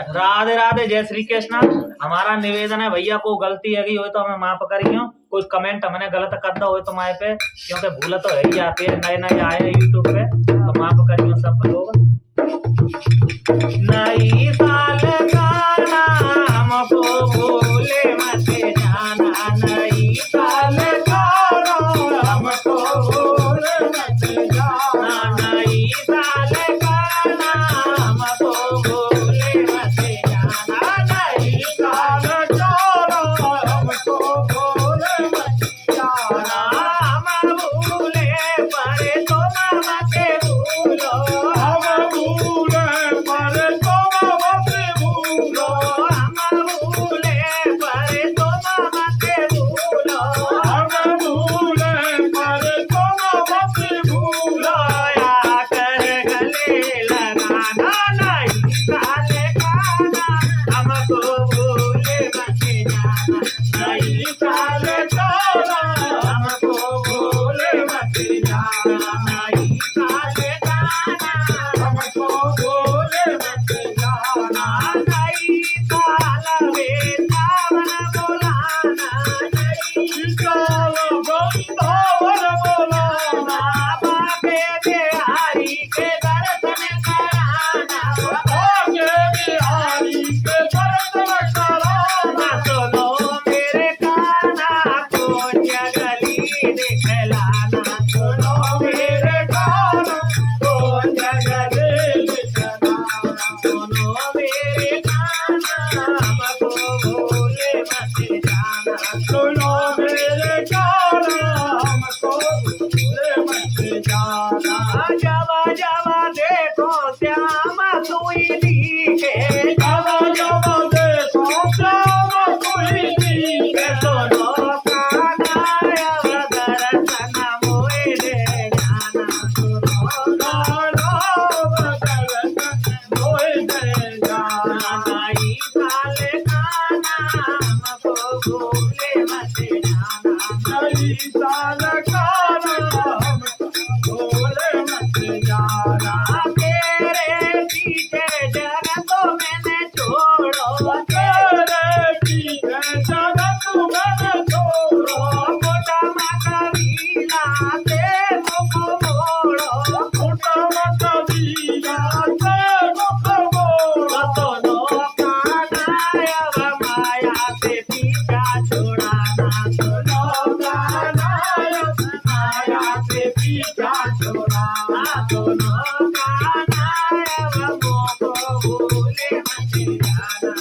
राधे राधे, जय श्री कृष्ण। हमारा निवेदन है भैया, को गलती है हो तो हमें माफ करियो। कुछ कमेंट हमने गलत कर दो हो तो माए पे, क्योंकि भूल तो है ही आती है, नए नए आए यूट्यूब पे, तो माफ करियो सब लोग। नई साल का हमको भूले मत जाना, नई साल का हमको भूले मत जाना, नई साल का हमको भूले मत जाना, नई साल का हमको भूले मत जाना। हम भूले पर तुम मत भूलो, हम भूले पर तुम मत भूलो, हम भूले पर तुम मत भूलो, हम भूले पर तुम मत भूलो। आकर गले लगाना नई साल का हमको भूले मत जाना, नई साल का हमको भूले मत जाना, नई साल का हमको भूले मत जाना, नई साल में सावन बुलाना, नई साल वृंदावन बुलाना, बाबे बिहारी के दर्शन कराना, बाबे बिहारी के दर्शन कराना। सुनो मेरे कान्हा को जगली दिखलाना, सुनो मेरे कान्हा को जगली दिखलाना, सुनो मेरे कान्हा हमको भूले मत जाना, सुनो मेरे कान्हा हमको भूले मत जाना। जवा जवा देखो श्याम सुई दिखे, जवा जवा देखो श्याम सुई दिखे, सुनो कान्हा अब दर्शन मोए दे जाना, सुनो कान्हा अब दर्शन मोए दे जाना, नई साल कान्हा हमको भूले मत जाना, नई साल कान्हा हमको भूले मत जाना। तेरे पीछे जगत मैंने छोड़ो, तेरे पीछे जगत मैंने छोड़ो, मोटा कबीला से मुख मोड़ो, मोटा कबीला से मुख मोड़ो, दोनों कान्हा अब माया से पीछा छुड़ाना, दोनों कान्हा अब माया से पीछा छुड़ाना, दोनों कान्हा अब मोको भूले मत जाना,